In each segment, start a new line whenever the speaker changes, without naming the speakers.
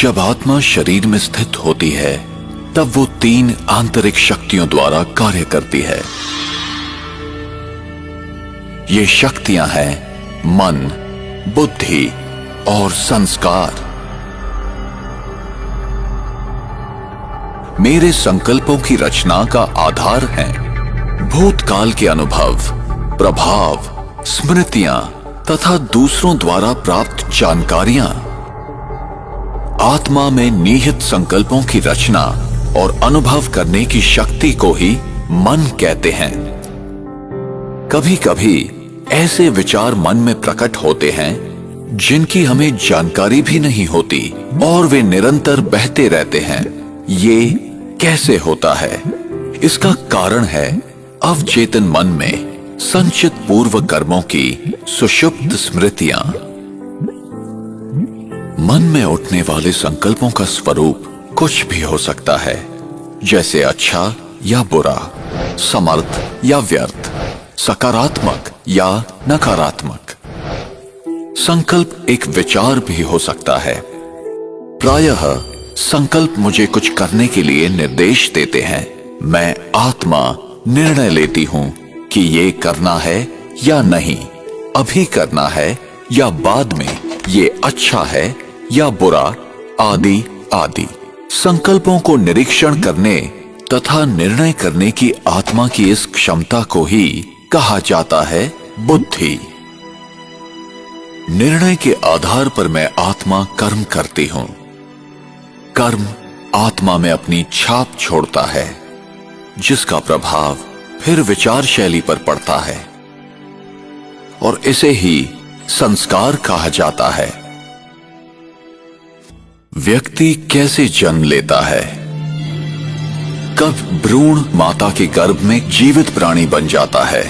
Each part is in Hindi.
जब आत्मा शरीर में स्थित होती है तब वो 3 आंतरिक शक्तियों द्वारा कार्य करती है। ये शक्तियां हैं मन, बुद्धि और संस्कार। मेरे संकल्पों की रचना का आधार हैं भूतकाल के अनुभव, प्रभाव, स्मृतियां तथा दूसरों द्वारा प्राप्त जानकारियां। आत्मा में निहित संकल्पों की रचना और अनुभव करने की शक्ति को ही मन कहते हैं। कभी कभी ऐसे विचार मन में प्रकट होते हैं जिनकी हमें जानकारी भी नहीं होती और वे निरंतर बहते रहते हैं। ये कैसे होता है? इसका कारण है अवचेतन मन में संचित पूर्व कर्मों की सुषुप्त स्मृतियां। मन में उठने वाले संकल्पों का स्वरूप कुछ भी हो सकता है, जैसे अच्छा या बुरा, समर्थ या व्यर्थ, सकारात्मक या नकारात्मक। संकल्प एक विचार भी हो सकता है। प्रायः संकल्प मुझे कुछ करने के लिए निर्देश देते हैं। मैं आत्मा निर्णय लेती हूं कि ये करना है या नहीं, अभी करना है या बाद में, ये अच्छा है या बुरा, आदि आदि। संकल्पों को निरीक्षण करने तथा निर्णय करने की आत्मा की इस क्षमता को ही कहा जाता है बुद्धि। निर्णय के आधार पर मैं आत्मा कर्म करती हूं। कर्म आत्मा में अपनी छाप छोड़ता है, जिसका प्रभाव फिर विचार शैली पर पड़ता है और इसे ही संस्कार कहा जाता है। व्यक्ति कैसे जन्म लेता है? कब भ्रूण माता के गर्भ में जीवित प्राणी बन जाता है?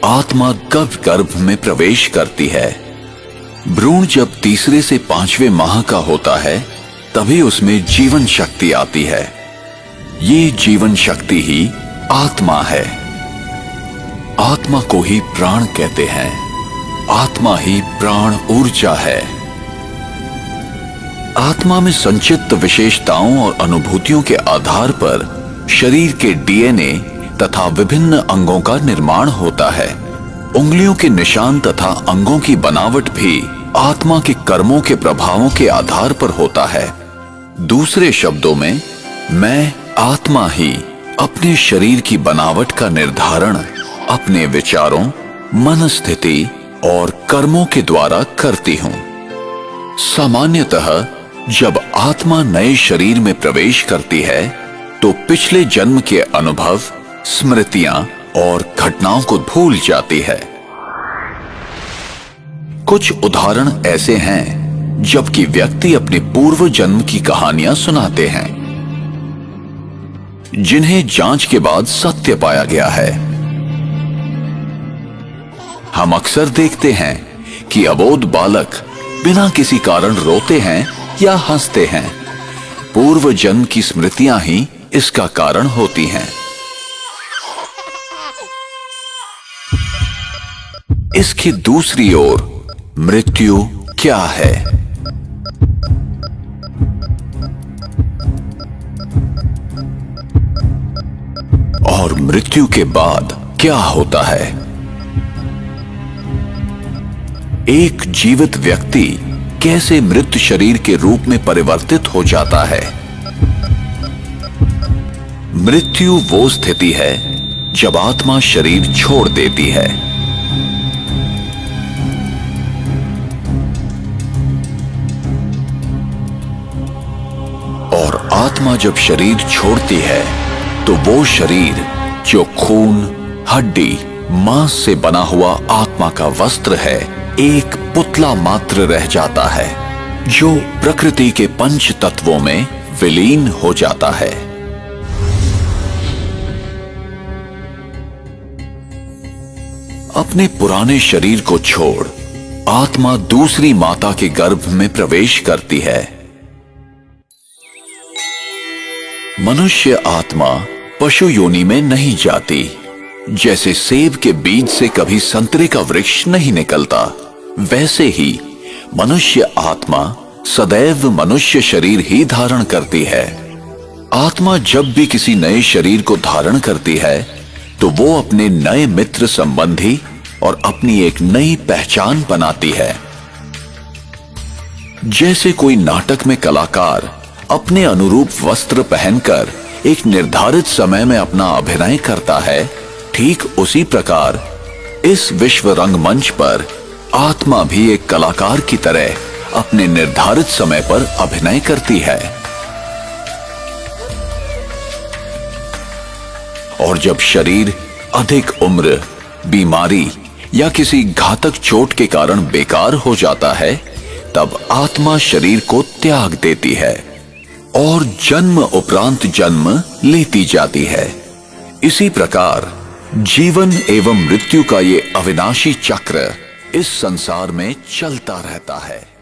आत्मा कब गर्भ में प्रवेश करती है? भ्रूण जब तीसरे से 5वें माह का होता है तभी उसमें जीवन शक्ति आती है। ये जीवन शक्ति ही आत्मा है। आत्मा को ही प्राण कहते हैं। आत्मा ही प्राण ऊर्जा है। आत्मा में संचित विशेषताओं और अनुभूतियों के आधार पर शरीर के डीएनए तथा विभिन्न अंगों का निर्माण होता है। उंगलियों के निशान तथा अंगों की बनावट भी आत्मा के कर्मों के प्रभावों के आधार पर होता है। दूसरे शब्दों में, मैं आत्मा ही अपने शरीर की बनावट का निर्धारण अपने विचारों, मनस्थिति और कर्मों के द्वारा करती हूं। सामान्यतः जब आत्मा नए शरीर में प्रवेश करती है तो पिछले जन्म के अनुभव, स्मृतियां और घटनाओं को भूल जाती है। कुछ उदाहरण ऐसे हैं जबकि व्यक्ति अपने पूर्व जन्म की कहानियां सुनाते हैं जिन्हें जांच के बाद सत्य पाया गया है। हम अक्सर देखते हैं कि अबोध बालक बिना किसी कारण रोते हैं या हंसते हैं। पूर्व जन्म की स्मृतियां ही इसका कारण होती हैं। इसकी दूसरी ओर मृत्यु क्या है? और मृत्यु के बाद क्या होता है? एक जीवित व्यक्ति कैसे मृत शरीर के रूप में परिवर्तित हो जाता है? मृत्यु वो स्थिति है जब आत्मा शरीर छोड़ देती है। और आत्मा जब शरीर छोड़ती है तो वो शरीर जो खून, हड्डी, मांस से बना हुआ आत्मा का वस्त्र है, एक पुतला मात्र रह जाता है जो प्रकृति के 5 तत्वों में विलीन हो जाता है। अपने पुराने शरीर को छोड़ आत्मा दूसरी माता के गर्भ में प्रवेश करती है। मनुष्य आत्मा पशु योनि में नहीं जाती। जैसे सेब के बीज से कभी संतरे का वृक्ष नहीं निकलता, वैसे ही मनुष्य आत्मा सदैव मनुष्य शरीर ही धारण करती है। आत्मा जब भी किसी नए शरीर को धारण करती है तो वो अपने नए मित्र संबंधी और अपनी एक नई पहचान बनाती है। जैसे कोई नाटक में कलाकार अपने अनुरूप वस्त्र पहनकर एक निर्धारित समय में अपना अभिनय करता है, ठीक उसी प्रकार इस विश्व रंगमंच पर आत्मा भी एक कलाकार की तरह अपने निर्धारित समय पर अभिनय करती है। और जब शरीर अधिक उम्र, बीमारी या किसी घातक चोट के कारण बेकार हो जाता है, तब आत्मा शरीर को त्याग देती है और जन्म उपरांत जन्म लेती जाती है। इसी प्रकार जीवन एवं मृत्यु का ये अविनाशी चक्र इस संसार में चलता रहता है।